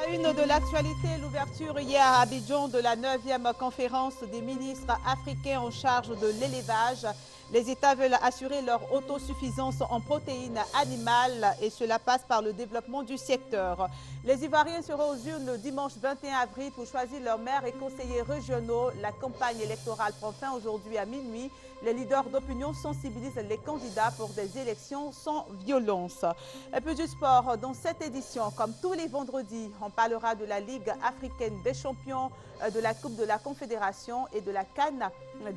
À une de l'actualité, l'ouverture hier à Abidjan de la 9e conférence des ministres africains en charge de l'élevage. Les États veulent assurer leur autosuffisance en protéines animales et cela passe par le développement du secteur. Les Ivoiriens seront aux urnes le dimanche 21 avril pour choisir leurs maires et conseillers régionaux. La campagne électorale prend fin aujourd'hui à minuit. Les leaders d'opinion sensibilisent les candidats pour des élections sans violence. Un peu du sport dans cette édition. Comme tous les vendredis, on parlera de la Ligue africaine des champions, de la Coupe de la Confédération et de la CAN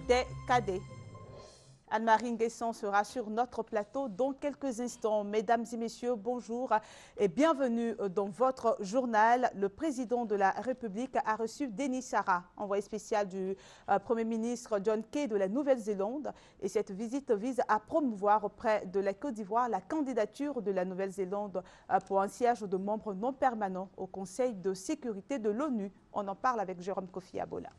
des cadets. Anne-Marie Nguesson sera sur notre plateau dans quelques instants. Mesdames et messieurs, bonjour et bienvenue dans votre journal. Le président de la République a reçu Denis Sarah, envoyé spécial du Premier ministre John Key de la Nouvelle-Zélande. Et cette visite vise à promouvoir auprès de la Côte d'Ivoire la candidature de la Nouvelle-Zélande pour un siège de membre non permanent au Conseil de sécurité de l'ONU. On en parle avec Jérôme Kofi Abola.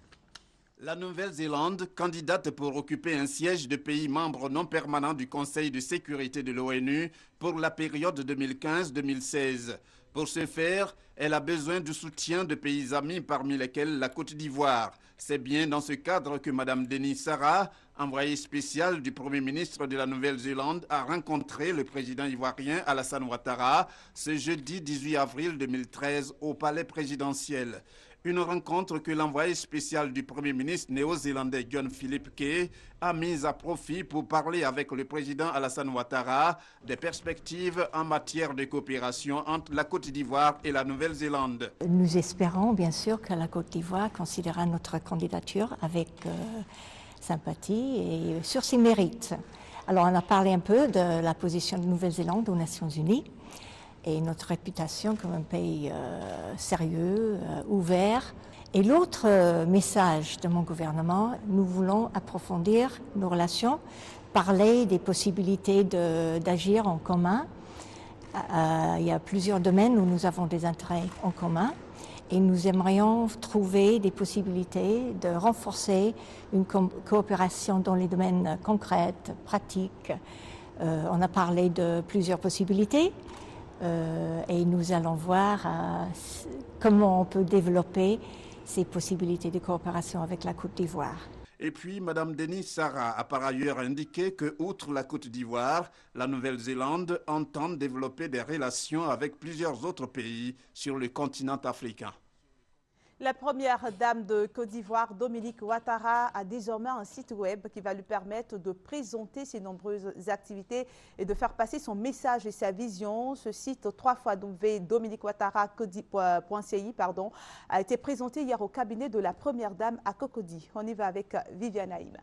La Nouvelle-Zélande, candidate pour occuper un siège de pays membre non permanent du Conseil de sécurité de l'ONU pour la période 2015-2016. Pour ce faire, elle a besoin du soutien de pays amis parmi lesquels la Côte d'Ivoire. C'est bien dans ce cadre que Mme Denis Sarah, envoyée spéciale du Premier ministre de la Nouvelle-Zélande, a rencontré le président ivoirien Alassane Ouattara ce jeudi 18 avril 2013 au palais présidentiel. Une rencontre que l'envoyé spécial du Premier ministre néo-zélandais John Philip Key a mise à profit pour parler avec le président Alassane Ouattara des perspectives en matière de coopération entre la Côte d'Ivoire et la Nouvelle-Zélande. Nous espérons bien sûr que la Côte d'Ivoire considérera notre candidature avec sympathie et sur ses mérites. Alors on a parlé un peu de la position de Nouvelle-Zélande aux Nations Unies et notre réputation comme un pays sérieux, ouvert. Et l'autre message de mon gouvernement, nous voulons approfondir nos relations, parler des possibilités d'agir en commun. Il y a plusieurs domaines où nous avons des intérêts en commun et nous aimerions trouver des possibilités de renforcer une coopération dans les domaines concrets, pratiques. On a parlé de plusieurs possibilités. Et nous allons voir comment on peut développer ces possibilités de coopération avec la Côte d'Ivoire. Et puis, Mme Denis Sarah a par ailleurs indiqué que, outre la Côte d'Ivoire, la Nouvelle-Zélande entend développer des relations avec plusieurs autres pays sur le continent africain. La première dame de Côte d'Ivoire, Dominique Ouattara, a désormais un site web qui va lui permettre de présenter ses nombreuses activités et de faire passer son message et sa vision. Ce site, 3xdominiqueouattara.ci, a été présenté hier au cabinet de la première dame à Cocody. On y va avec Viviane Haïm.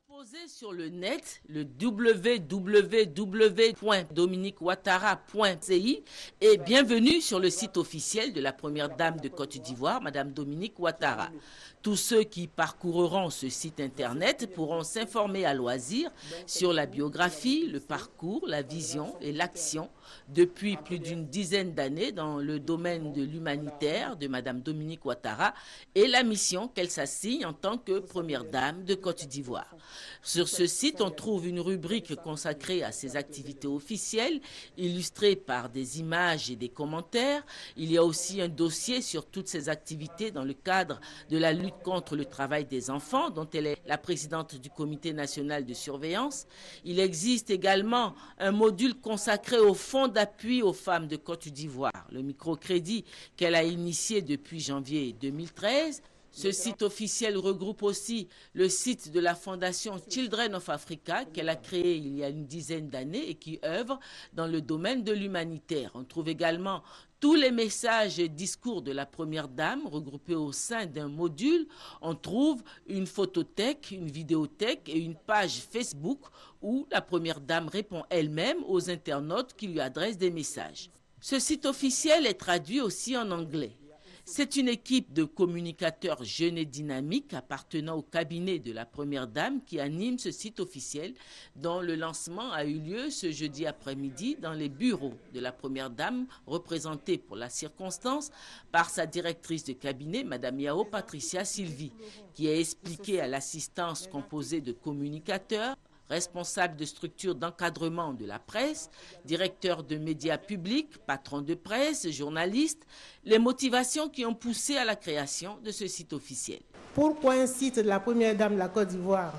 Posez sur le net le www.dominiqueouattara.ci et bienvenue sur le site officiel de la première dame de Côte d'Ivoire, Madame Dominique Ouattara. Tous ceux qui parcourront ce site internet pourront s'informer à loisir sur la biographie, le parcours, la vision et l'action depuis plus d'une dizaine d'années dans le domaine de l'humanitaire de Madame Dominique Ouattara et la mission qu'elle s'assigne en tant que première dame de Côte d'Ivoire. Sur ce site, on trouve une rubrique consacrée à ses activités officielles, illustrée par des images et des commentaires. Il y a aussi un dossier sur toutes ses activités dans le cadre de la lutte contre le travail des enfants, dont elle est la présidente du Comité national de surveillance. Il existe également un module consacré au fonds d'appui aux femmes de Côte d'Ivoire, le microcrédit qu'elle a initié depuis janvier 2013. Ce site officiel regroupe aussi le site de la fondation Children of Africa qu'elle a créé il y a une dizaine d'années et qui œuvre dans le domaine de l'humanitaire. On trouve également tous les messages et discours de la première dame regroupés au sein d'un module. On trouve une photothèque, une vidéothèque et une page Facebook où la première dame répond elle-même aux internautes qui lui adressent des messages. Ce site officiel est traduit aussi en anglais. C'est une équipe de communicateurs jeunes et dynamiques appartenant au cabinet de la première dame qui anime ce site officiel dont le lancement a eu lieu ce jeudi après-midi dans les bureaux de la première dame représentée pour la circonstance par sa directrice de cabinet, Madame Yao Patricia Sylvie, qui a expliqué à l'assistance composée de communicateurs Responsable de structures d'encadrement de la presse, directeur de médias publics, patron de presse, journaliste, les motivations qui ont poussé à la création de ce site officiel. Pourquoi un site de la première dame de la Côte d'Ivoire,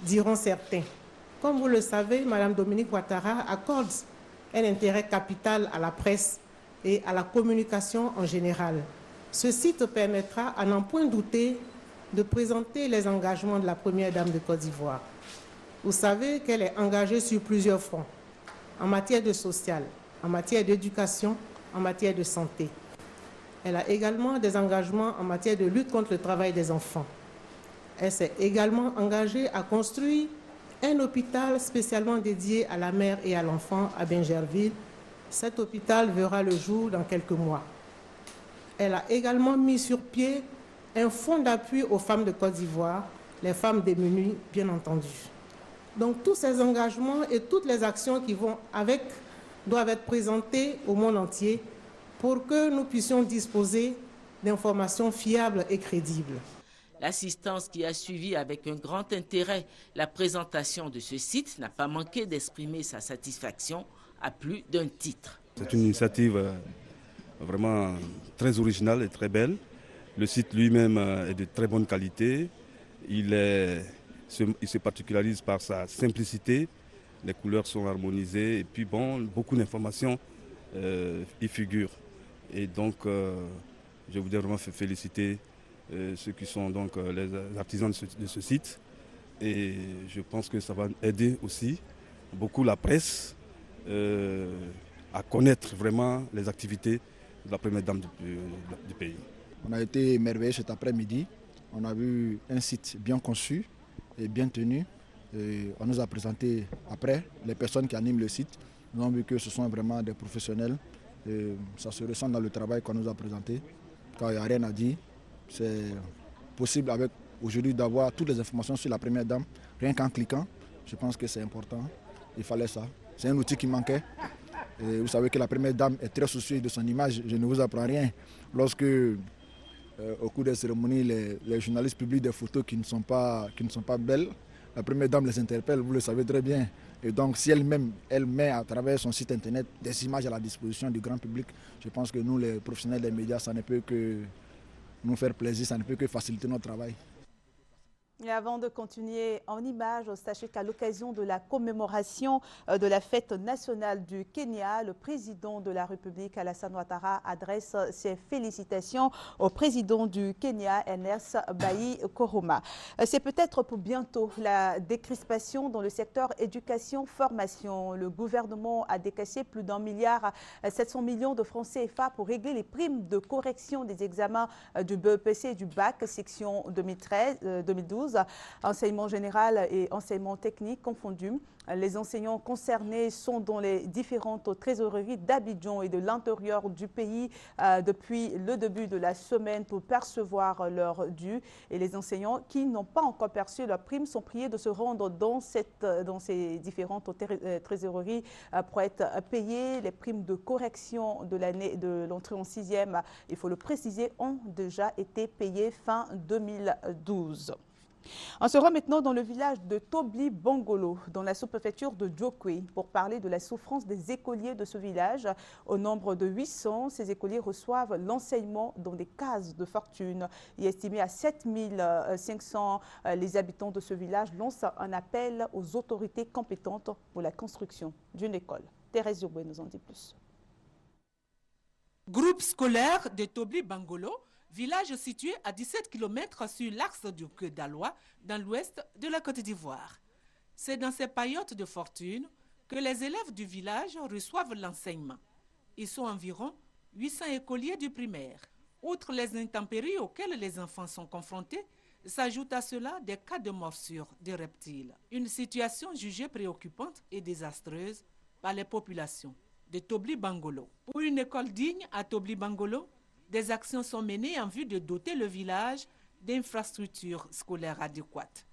diront certains? Comme vous le savez, Mme Dominique Ouattara accorde un intérêt capital à la presse et à la communication en général. Ce site permettra, à n'en point douter, de présenter les engagements de la première dame de Côte d'Ivoire. Vous savez qu'elle est engagée sur plusieurs fronts, en matière de social, en matière d'éducation, en matière de santé. Elle a également des engagements en matière de lutte contre le travail des enfants. Elle s'est également engagée à construire un hôpital spécialement dédié à la mère et à l'enfant à Bingerville. Cet hôpital verra le jour dans quelques mois. Elle a également mis sur pied un fonds d'appui aux femmes de Côte d'Ivoire, les femmes démunies, bien entendu. Donc tous ces engagements et toutes les actions qui vont avec doivent être présentées au monde entier pour que nous puissions disposer d'informations fiables et crédibles. L'assistance qui a suivi avec un grand intérêt la présentation de ce site n'a pas manqué d'exprimer sa satisfaction à plus d'un titre. C'est une initiative vraiment très originale et très belle. Le site lui-même est de très bonne qualité. Il se particulirise par sa simplicité. Les couleurs sont harmonisées et puis bon, beaucoup d'informations y figurent. Et donc, je voudrais vraiment féliciter ceux qui sont donc les artisans de ce site. Et je pense que ça va aider aussi beaucoup la presse à connaître vraiment les activités de la première dame du pays. On a été émerveillés cet après-midi. On a vu un site bien conçu et bien tenu. Et on nous a présenté après les personnes qui animent le site. Nous avons vu que ce sont vraiment des professionnels. Et ça se ressent dans le travail qu'on nous a présenté. Quand il n'y a rien à dire, c'est possible aujourd'hui d'avoir toutes les informations sur la première dame, rien qu'en cliquant. Je pense que c'est important. Il fallait ça. C'est un outil qui manquait. Et vous savez que la première dame est très soucieuse de son image. Je ne vous apprends rien. Lorsque, au cours des cérémonies, les journalistes publient des photos qui ne sont pas belles, la première dame les interpelle, vous le savez très bien. Et donc, si elle-même, elle met à travers son site internet des images à la disposition du grand public, je pense que nous, les professionnels des médias, ça ne peut que nous faire plaisir, ça ne peut que faciliter notre travail. Et avant de continuer en images, sachez qu'à l'occasion de la commémoration de la fête nationale du Kenya, le président de la République, Alassane Ouattara, adresse ses félicitations au président du Kenya, Ernest Bai Koroma. C'est peut-être pour bientôt la décrispation dans le secteur éducation-formation. Le gouvernement a décaissé plus d'1,7 milliard de francs CFA pour régler les primes de correction des examens du BEPC et du BAC, section 2012. Enseignement général et enseignement technique confondus. Les enseignants concernés sont dans les différentes trésoreries d'Abidjan et de l'intérieur du pays depuis le début de la semaine pour percevoir leur dû. Et les enseignants qui n'ont pas encore perçu leur prime sont priés de se rendre dans ces différentes trésoreries pour être payés. Les primes de correction de l'entrée en 6e, il faut le préciser, ont déjà été payées fin 2012. On se rend maintenant dans le village de Tobli Bangolo, dans la sous-préfecture de Djokwe, pour parler de la souffrance des écoliers de ce village. Au nombre de 800, ces écoliers reçoivent l'enseignement dans des cases de fortune. Il est estimé à 7500, les habitants de ce village lancent un appel aux autorités compétentes pour la construction d'une école. Thérèse Yoboué nous en dit plus. Groupe scolaire de Tobli Bangolo, village situé à 17 km sur l'axe du Quai-d'Alois, dans l'ouest de la Côte d'Ivoire. C'est dans ces paillotes de fortune que les élèves du village reçoivent l'enseignement. Ils sont environ 800 écoliers du primaire. Outre les intempéries auxquelles les enfants sont confrontés, s'ajoutent à cela des cas de morsure de reptiles. Une situation jugée préoccupante et désastreuse par les populations de Tobli Bangolo. Pour une école digne à Tobli Bangolo, des actions sont menées en vue de doter le village d'infrastructures scolaires adéquates.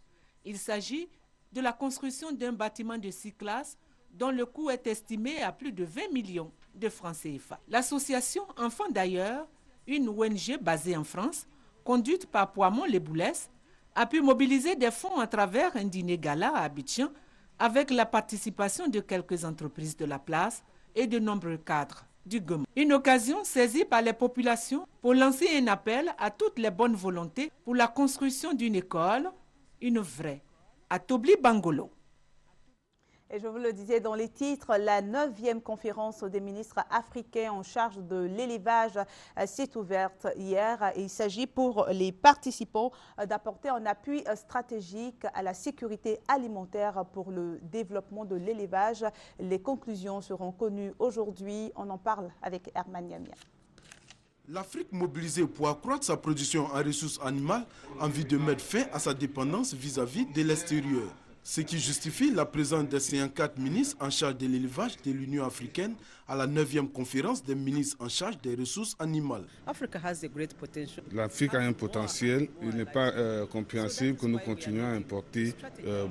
Il s'agit de la construction d'un bâtiment de 6 classes dont le coût est estimé à plus de 20 millions de francs CFA. L'association Enfants d'ailleurs, une ONG basée en France, conduite par Poimon Les Boulès, a pu mobiliser des fonds à travers un dîner gala à Abidjan avec la participation de quelques entreprises de la place et de nombreux cadres du GEM. Une occasion saisie par les populations pour lancer un appel à toutes les bonnes volontés pour la construction d'une école, une vraie, à Tobli Bangolo. Et je vous le disais dans les titres, la 9e conférence des ministres africains en charge de l'élevage s'est ouverte hier. Il s'agit pour les participants d'apporter un appui stratégique à la sécurité alimentaire pour le développement de l'élevage. Les conclusions seront connues aujourd'hui. On en parle avec Herman Yamia. L'Afrique mobilisée pour accroître sa production en ressources animales a envie de mettre fin à sa dépendance vis-à-vis de l'extérieur. Ce qui justifie la présence des 54 ministres en charge de l'élevage de l'Union africaine à la 9e conférence des ministres en charge des ressources animales. L'Afrique a un potentiel. Il n'est pas compréhensible que nous continuions à importer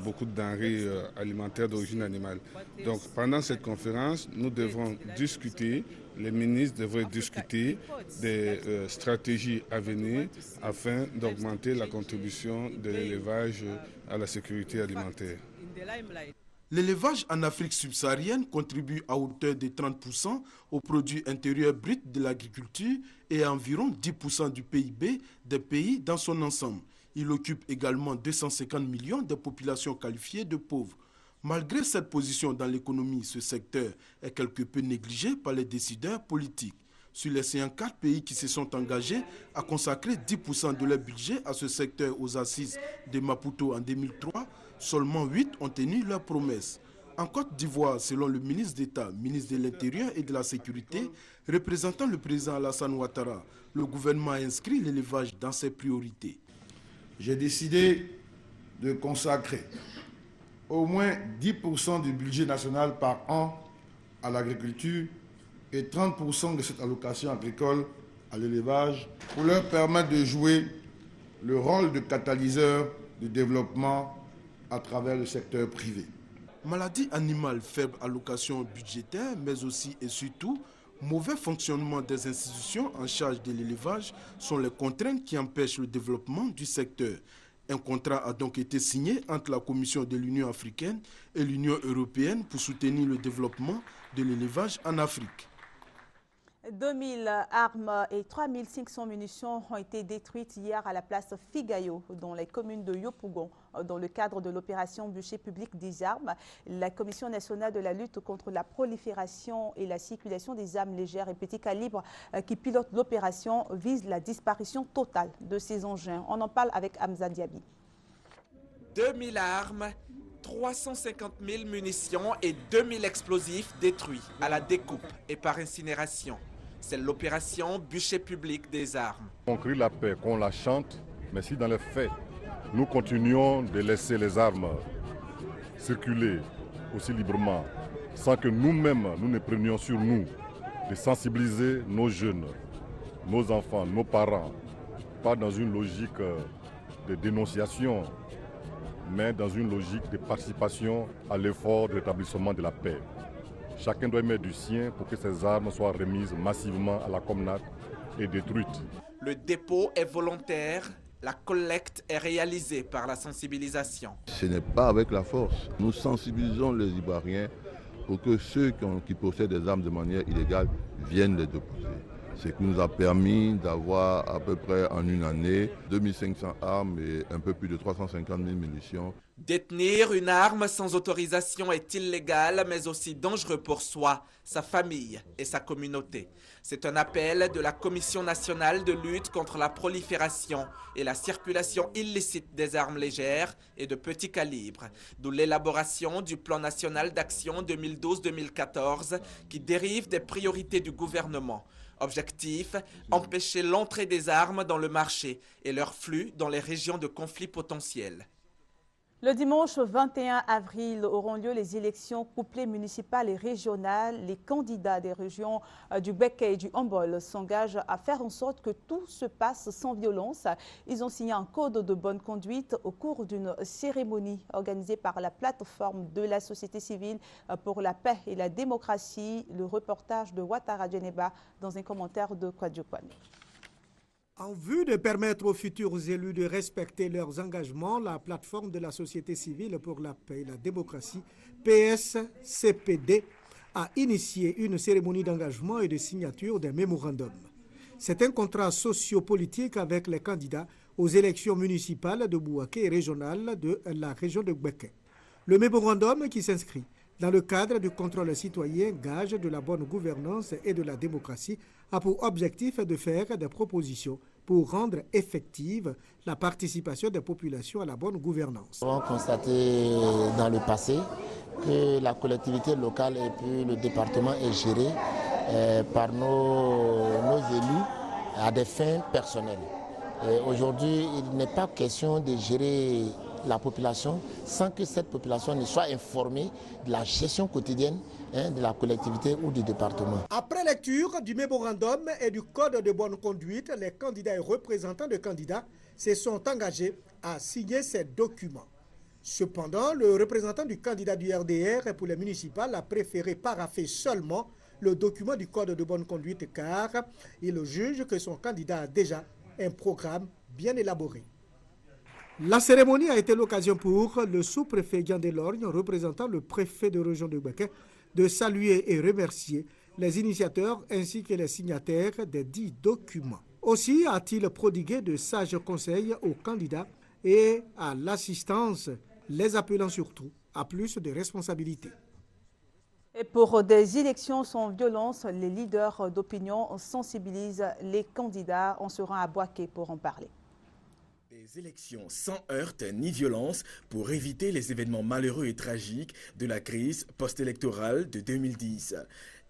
beaucoup de denrées alimentaires d'origine animale. Donc pendant cette conférence, nous devrons discuter, les ministres devraient discuter des stratégies à venir afin d'augmenter la contribution de l'élevage à la sécurité alimentaire. L'élevage en Afrique subsaharienne contribue à hauteur de 30% au produit intérieur brut de l'agriculture et à environ 10% du PIB des pays dans son ensemble. Il occupe également 250 millions de populations qualifiées de pauvres. Malgré cette position dans l'économie, ce secteur est quelque peu négligé par les décideurs politiques. Sur les 54 pays qui se sont engagés à consacrer 10% de leur budget à ce secteur aux assises de Maputo en 2003, seulement 8 ont tenu leurs promesses. En Côte d'Ivoire, selon le ministre d'État, ministre de l'Intérieur et de la Sécurité, représentant le président Alassane Ouattara, le gouvernement a inscrit l'élevage dans ses priorités. J'ai décidé de consacrer au moins 10% du budget national par an à l'agriculture et 30% de cette allocation agricole à l'élevage pour leur permettre de jouer le rôle de catalyseur du développement à travers le secteur privé. Maladies animales, faible allocation budgétaire, mais aussi et surtout mauvais fonctionnement des institutions en charge de l'élevage sont les contraintes qui empêchent le développement du secteur. Un contrat a donc été signé entre la Commission de l'Union africaine et l'Union européenne pour soutenir le développement de l'élevage en Afrique. 2000 armes et 3500 munitions ont été détruites hier à la place Figayo, dans les communes de Yopougon, dans le cadre de l'opération Bûcher public des armes. La Commission nationale de la lutte contre la prolifération et la circulation des armes légères et petits calibres qui pilote l'opération vise la disparition totale de ces engins. On en parle avec Hamza Diaby. 2000 armes, 350 000 munitions et 2000 explosifs détruits à la découpe et par incinération. C'est l'opération Bûcher public des armes. On crie la paix, qu'on la chante, mais si dans les faits, nous continuons de laisser les armes circuler aussi librement, sans que nous-mêmes, nous ne prenions sur nous de sensibiliser nos jeunes, nos enfants, nos parents, pas dans une logique de dénonciation, mais dans une logique de participation à l'effort de rétablissement de la paix. Chacun doit mettre du sien pour que ces armes soient remises massivement à la communauté et détruites. Le dépôt est volontaire, la collecte est réalisée par la sensibilisation. Ce n'est pas avec la force. Nous sensibilisons les Ivoiriens pour que ceux qui possèdent des armes de manière illégale viennent les déposer. Ce qui nous a permis d'avoir à peu près en une année 2500 armes et un peu plus de 350 000 munitions. Détenir une arme sans autorisation est illégal, mais aussi dangereux pour soi, sa famille et sa communauté. C'est un appel de la Commission nationale de lutte contre la prolifération et la circulation illicite des armes légères et de petit calibre, d'où l'élaboration du plan national d'action 2012-2014 qui dérive des priorités du gouvernement. Objectif, empêcher l'entrée des armes dans le marché et leur flux dans les régions de conflits potentiels. Le dimanche 21 avril auront lieu les élections couplées municipales et régionales. Les candidats des régions du Béké et du Hombol s'engagent à faire en sorte que tout se passe sans violence. Ils ont signé un code de bonne conduite au cours d'une cérémonie organisée par la plateforme de la société civile pour la paix et la démocratie. Le reportage de Ouattara Djeneba dans un commentaire de Kwadjokwane. En vue de permettre aux futurs élus de respecter leurs engagements, la plateforme de la société civile pour la paix et la démocratie, PSCPD, a initié une cérémonie d'engagement et de signature d'un mémorandum. C'est un contrat sociopolitique avec les candidats aux élections municipales de Bouaké et régionales de la région de Gbeke. Le mémorandum, qui s'inscrit dans le cadre du contrôle citoyen, gage de la bonne gouvernance et de la démocratie, a pour objectif de faire des propositions pour rendre effective la participation des populations à la bonne gouvernance. Nous avons constaté dans le passé que la collectivité locale et puis le département est géré par nos élus à des fins personnelles. Aujourd'hui, il n'est pas question de gérer la population sans que cette population ne soit informée de la gestion quotidienne de la collectivité ou du département. Après lecture du mémorandum et du code de bonne conduite, les candidats et représentants de candidats se sont engagés à signer ces documents. Cependant, le représentant du candidat du RDR pour les municipales a préféré parapher seulement le document du code de bonne conduite car il juge que son candidat a déjà un programme bien élaboré. La cérémonie a été l'occasion pour le sous-préfet Guyan Delorgne, représentant le préfet de région de Gbeke, de saluer et remercier les initiateurs ainsi que les signataires des 10 documents. Aussi a-t-il prodigué de sages conseils aux candidats et à l'assistance, les appelant surtout à plus de responsabilités. Et pour des élections sans violence, les leaders d'opinion sensibilisent les candidats. On sera à Bouaké pour en parler. Des élections sans heurts ni violence pour éviter les événements malheureux et tragiques de la crise post-électorale de 2010.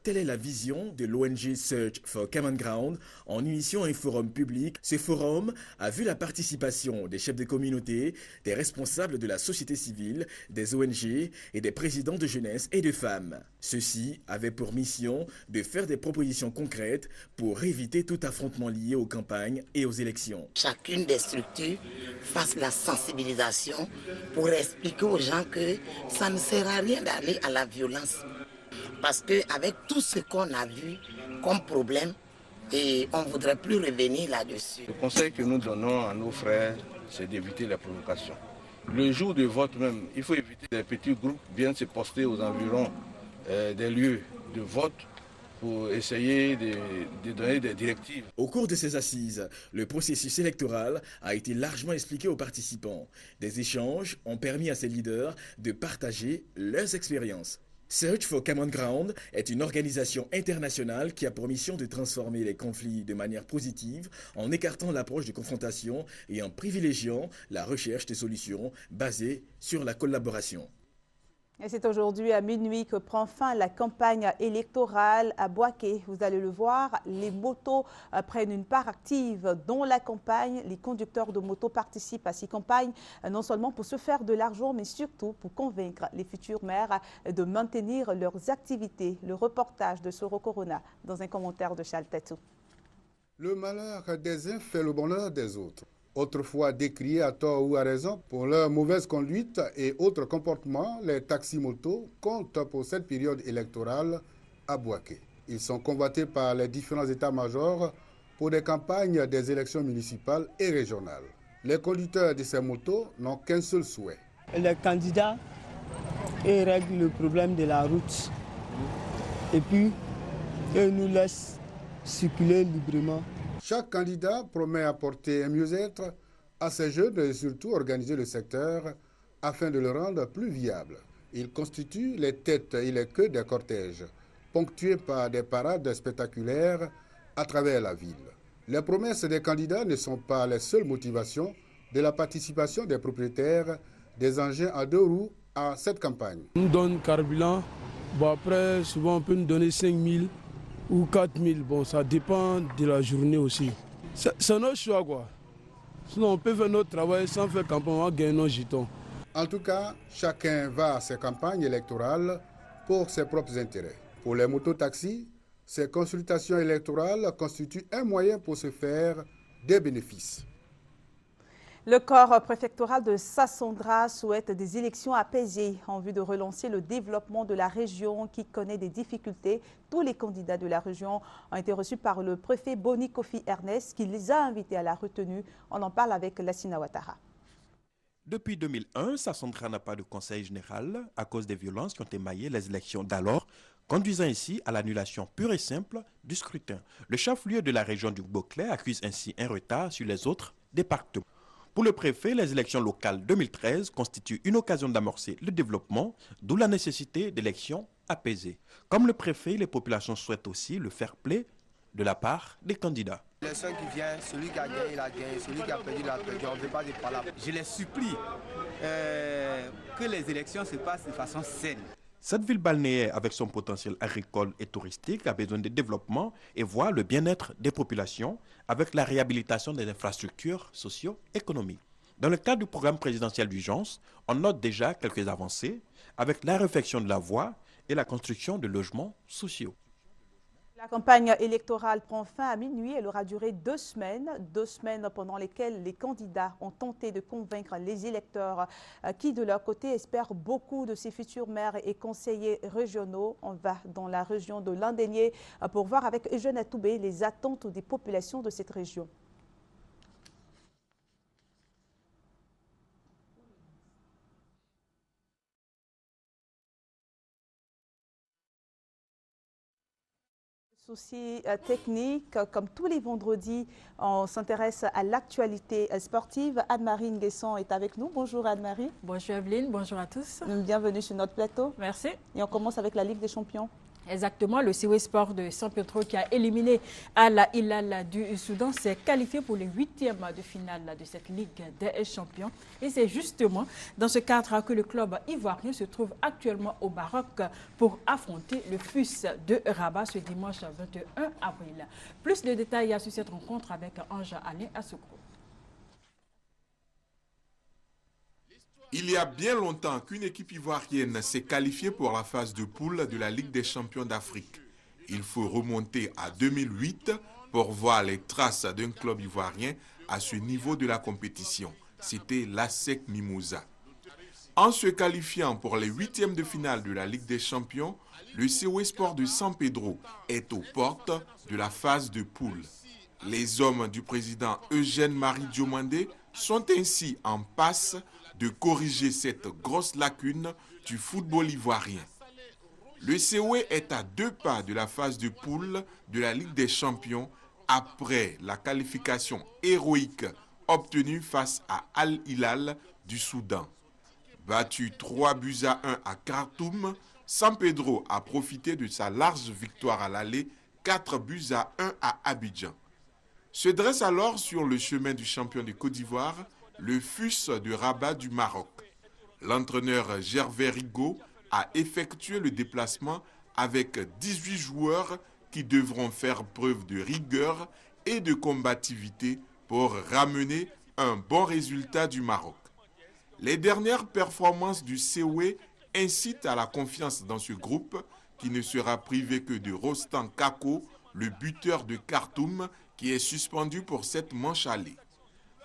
Telle est la vision de l'ONG Search for Common Ground en initiant un forum public. Ce forum a vu la participation des chefs de communauté, des responsables de la société civile, des ONG et des présidents de jeunesse et de femmes. Ceux-ci avaient pour mission de faire des propositions concrètes pour éviter tout affrontement lié aux campagnes et aux élections. Chacune des structures fasse la sensibilisation pour expliquer aux gens que ça ne sert à rien d'aller à la violence. Parce qu'avec tout ce qu'on a vu comme problème, et on ne voudrait plus revenir là-dessus. Le conseil que nous donnons à nos frères, c'est d'éviter les provocations. Le jour de vote même, il faut éviter que les petits groupes viennent se poster aux environs des lieux de vote pour essayer de donner des directives. Au cours de ces assises, le processus électoral a été largement expliqué aux participants. Des échanges ont permis à ces leaders de partager leurs expériences. Search for Common Ground est une organisation internationale qui a pour mission de transformer les conflits de manière positive en écartant l'approche de confrontation et en privilégiant la recherche de solutions basées sur la collaboration. Et c'est aujourd'hui à minuit que prend fin la campagne électorale à Bouaké. Vous allez le voir, les motos prennent une part active dans la campagne. Les conducteurs de motos participent à ces campagnes non seulement pour se faire de l'argent, mais surtout pour convaincre les futurs maires de maintenir leurs activités. Le reportage de Soro Corona dans un commentaire de Charles Tatou. Le malheur des uns fait le bonheur des autres. Autrefois décriés à tort ou à raison pour leur mauvaise conduite et autres comportements, les taxis-motos comptent pour cette période électorale à Bouaké. Ils sont convoités par les différents états-majors pour des campagnes des élections municipales et régionales. Les conducteurs de ces motos n'ont qu'un seul souhait. Les candidats règlent le problème de la route et puis ils nous laissent circuler librement. Chaque candidat promet apporter un mieux-être à ces jeunes et surtout organiser le secteur afin de le rendre plus viable. Il constitue les têtes et les queues des cortèges, ponctués par des parades spectaculaires à travers la ville. Les promesses des candidats ne sont pas les seules motivations de la participation des propriétaires des engins à 2 roues à cette campagne. On nous donne carburant, après souvent on peut nous donner 5 000 ou 4 000, ça dépend de la journée aussi. C'est notre choix quoi. Sinon on peut faire notre travail sans faire campagne, on va gagner nos jetons. En tout cas, chacun va à ses campagnes électorales pour ses propres intérêts. Pour les mototaxis, ces consultations électorales constituent un moyen pour se faire des bénéfices. Le corps préfectoral de Sassandra souhaite des élections apaisées en vue de relancer le développement de la région qui connaît des difficultés. Tous les candidats de la région ont été reçus par le préfet Boni Kofi Ernest qui les a invités à la retenue. On en parle avec Lassina Ouattara. Depuis 2001, Sassandra n'a pas de conseil général à cause des violences qui ont émaillé les élections d'alors, conduisant ainsi à l'annulation pure et simple du scrutin. Le chef-lieu de la région du Boclé accuse ainsi un retard sur les autres départements. Pour le préfet, les élections locales 2013 constituent une occasion d'amorcer le développement, d'où la nécessité d'élections apaisées. Comme le préfet, les populations souhaitent aussi le fair play de la part des candidats. L'élection qui vient, celui qui a gagné, il a gagné, celui qui a perdu, il a perdu. On ne veut pas de parler. Je les supplie que les élections se passent de façon saine. Cette ville balnéaire, avec son potentiel agricole et touristique, a besoin de développement et voit le bien-être des populations avec la réhabilitation des infrastructures socio-économiques. Dans le cadre du programme présidentiel d'urgence, on note déjà quelques avancées avec la réfection de la voie et la construction de logements sociaux. La campagne électorale prend fin à minuit. Elle aura duré 2 semaines. 2 semaines pendant lesquelles les candidats ont tenté de convaincre les électeurs qui, de leur côté, espèrent beaucoup de ces futurs maires et conseillers régionaux. On va dans la région de Landénié pour voir avec Eugène Atoubé les attentes des populations de cette région. Soucis techniques, comme tous les vendredis, on s'intéresse à l'actualité sportive. Anne-Marie Nguesson est avec nous. Bonjour Anne-Marie. Bonjour Evelyne, bonjour à tous. Bienvenue sur notre plateau. Merci. Et on commence avec la Ligue des Champions. Exactement, le CW Sport de San Pedro qui a éliminé Al Hilal du Soudan s'est qualifié pour les 8e de finale de cette Ligue des Champions. Et c'est justement dans ce cadre que le club ivoirien se trouve actuellement au Maroc pour affronter le FUS de Rabat ce dimanche 21 avril. Plus de détails sur cette rencontre avec Ange Alain Assoukou. Il y a bien longtemps qu'une équipe ivoirienne s'est qualifiée pour la phase de poule de la Ligue des champions d'Afrique. Il faut remonter à 2008 pour voir les traces d'un club ivoirien à ce niveau de la compétition. C'était l'ASEC Mimosa. En se qualifiant pour les 8e de finale de la Ligue des champions, le CW Sport de San Pedro est aux portes de la phase de poule. Les hommes du président Eugène-Marie Diomandé sont ainsi en passe de corriger cette grosse lacune du football ivoirien. Le COE est à 2 pas de la phase de poule de la Ligue des Champions après la qualification héroïque obtenue face à Al Hilal du Soudan. Battu 3-1 à Khartoum, San Pedro a profité de sa large victoire à l'aller 4-1 à Abidjan. Se dresse alors sur le chemin du champion de Côte d'Ivoire, le FUS de Rabat du Maroc. L'entraîneur Gervais Rigaud a effectué le déplacement avec 18 joueurs qui devront faire preuve de rigueur et de combativité pour ramener un bon résultat du Maroc. Les dernières performances du COE incitent à la confiance dans ce groupe qui ne sera privé que de Rostan Kako, le buteur de Khartoum, qui est suspendu pour cette manche allée.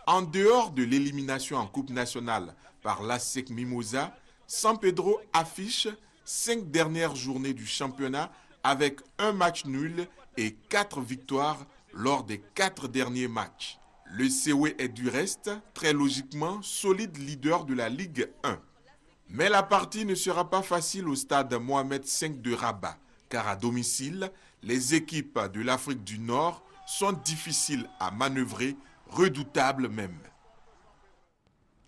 En dehors de l'élimination en Coupe nationale par l'ASEC Mimosa, San Pedro affiche 5 dernières journées du championnat avec 1 match nul et 4 victoires lors des 4 derniers matchs. Le COE est du reste, très logiquement, solide leader de la Ligue 1. Mais la partie ne sera pas facile au stade Mohamed V de Rabat, car à domicile, les équipes de l'Afrique du Nord sont difficiles à manœuvrer, redoutables même.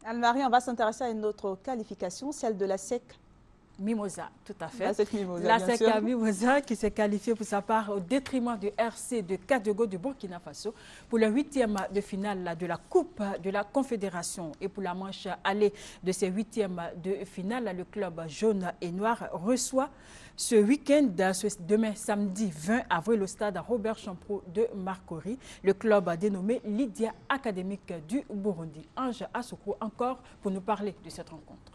Anne-Marie, on va s'intéresser à une autre qualification, celle de l'ASEC Mimosa, tout à fait. L'ASEC Mimosa, L'ASEC Mimosa qui s'est qualifiée pour sa part au détriment du RC de Kadiogo de Burkina Faso pour le 8e de finale de la Coupe de la Confédération. Et pour la manche allée de ces 8e de finale, le club jaune et noir reçoit ce week-end, demain samedi 20 avril, au stade Robert Champrou de Marcory, le club dénommé Lydia Académique du Burundi. Ange Assoukou encore pour nous parler de cette rencontre.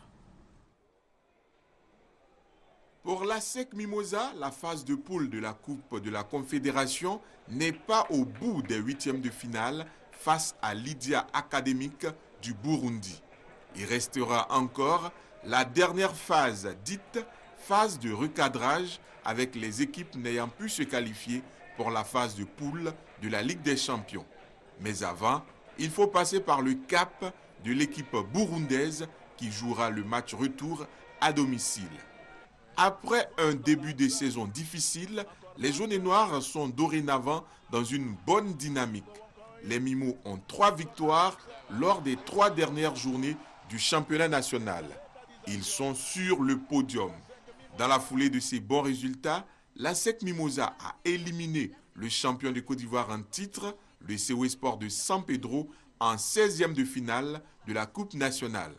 Pour l'ASEC Mimosa, la phase de poule de la Coupe de la Confédération n'est pas au bout des 8e de finale face à Lydia Académique du Burundi. Il restera encore la dernière phase, dite phase de recadrage, avec les équipes n'ayant pu se qualifier pour la phase de poule de la Ligue des Champions. Mais avant, il faut passer par le cap de l'équipe burundaise qui jouera le match retour à domicile. Après un début de saison difficile, les jaunes et noirs sont dorénavant dans une bonne dynamique. Les Mimos ont 3 victoires lors des 3 dernières journées du championnat national. Ils sont sur le podium. Dans la foulée de ces bons résultats, la SEC Mimosa a éliminé le champion de Côte d'Ivoire en titre, le COE Sport de San Pedro, en 16e de finale de la Coupe nationale.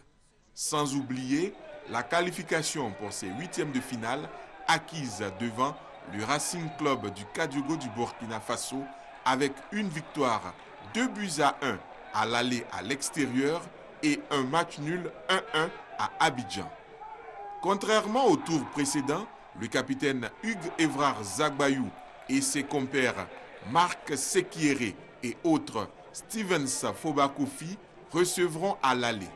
Sans oublier la qualification pour ces 8e de finale acquise devant le Racing Club du Kadiogo du Burkina Faso avec une victoire 2-1 à l'aller à l'extérieur et un match nul 1-1 à Abidjan. Contrairement au tour précédent, le capitaine Hugues Évrard Zagbayou et ses compères Marc Sekieré et autres Stevens Fobakofi recevront à l'aller.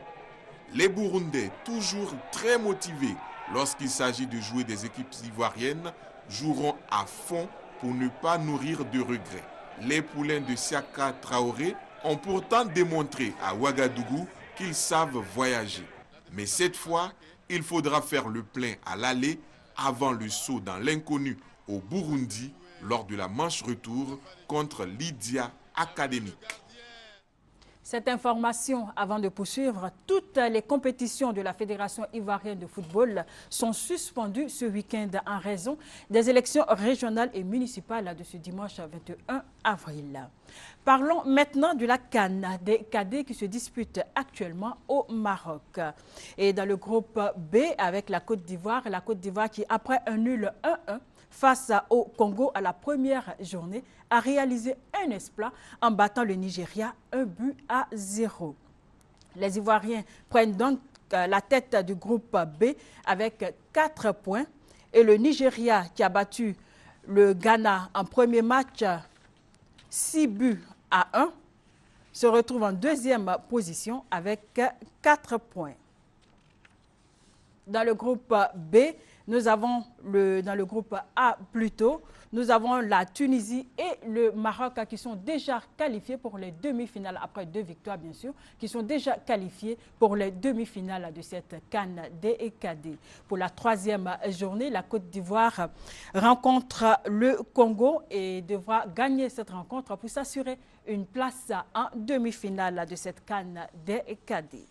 Les Burundais, toujours très motivés lorsqu'il s'agit de jouer des équipes ivoiriennes, joueront à fond pour ne pas nourrir de regrets. Les poulains de Siaka Traoré ont pourtant démontré à Ouagadougou qu'ils savent voyager. Mais cette fois, il faudra faire le plein à l'aller avant le saut dans l'inconnu au Burundi lors de la manche retour contre Lydia Académique. Cette information, avant de poursuivre, toutes les compétitions de la Fédération ivoirienne de football sont suspendues ce week-end en raison des élections régionales et municipales de ce dimanche 21 avril. Parlons maintenant de la CAN des cadets qui se disputent actuellement au Maroc. Et dans le groupe B avec la Côte d'Ivoire qui, après un nul 1-1, face au Congo à la première journée, a réalisé un exploit en battant le Nigeria 1-0. Les Ivoiriens prennent donc la tête du groupe B avec 4 points et le Nigeria qui a battu le Ghana en premier match 6-1 se retrouve en deuxième position avec 4 points. Dans le groupe B, nous avons dans le groupe A plutôt, nous avons la Tunisie et le Maroc qui sont déjà qualifiés pour les demi-finales, après 2 victoires bien sûr, qui sont déjà qualifiés pour les demi-finales de cette CAN des cadets. Pour la 3e journée, la Côte d'Ivoire rencontre le Congo et devra gagner cette rencontre pour s'assurer une place en demi-finale de cette CAN des cadets.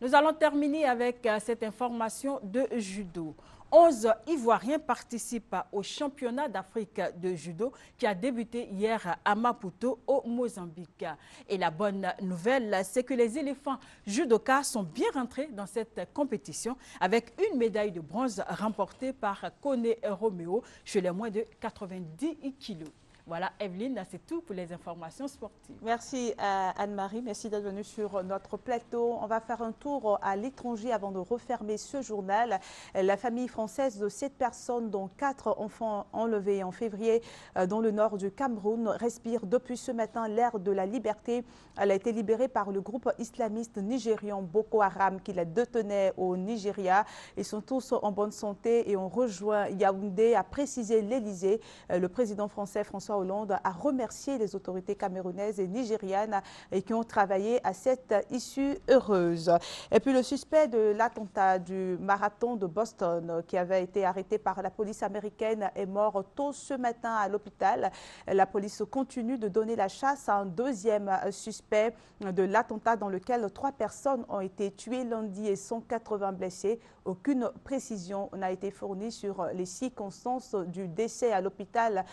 Nous allons terminer avec cette information de judo. 11 Ivoiriens participent au championnat d'Afrique de judo qui a débuté hier à Maputo au Mozambique. Et la bonne nouvelle, c'est que les éléphants judokas sont bien rentrés dans cette compétition avec une médaille de bronze remportée par Kone Romeo chez les moins de 90 kilos. Voilà, Evelyne, c'est tout pour les informations sportives. Merci Anne-Marie, merci d'être venue sur notre plateau. On va faire un tour à l'étranger avant de refermer ce journal. La famille française de 7 personnes, dont 4 enfants enlevés en février dans le nord du Cameroun, respire depuis ce matin l'air de la liberté. Elle a été libérée par le groupe islamiste nigérian Boko Haram qui la détenait au Nigeria. Ils sont tous en bonne santé et ont rejoint Yaoundé, a précisé l'Élysée. Le président français François Hollande a remercié les autorités camerounaises et nigérianes et qui ont travaillé à cette issue heureuse. Et puis le suspect de l'attentat du marathon de Boston qui avait été arrêté par la police américaine est mort tôt ce matin à l'hôpital. La police continue de donner la chasse à un deuxième suspect de l'attentat dans lequel 3 personnes ont été tuées lundi et 180 blessés. Aucune précision n'a été fournie sur les circonstances du décès à l'hôpital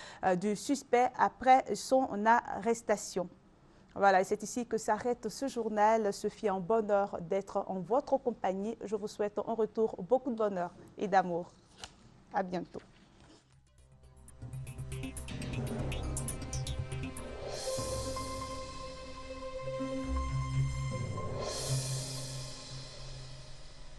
du suspect après son arrestation. Voilà, et c'est ici que s'arrête ce journal. Ce fut un bonheur d'être en votre compagnie. Je vous souhaite en retour beaucoup de bonheur et d'amour. À bientôt.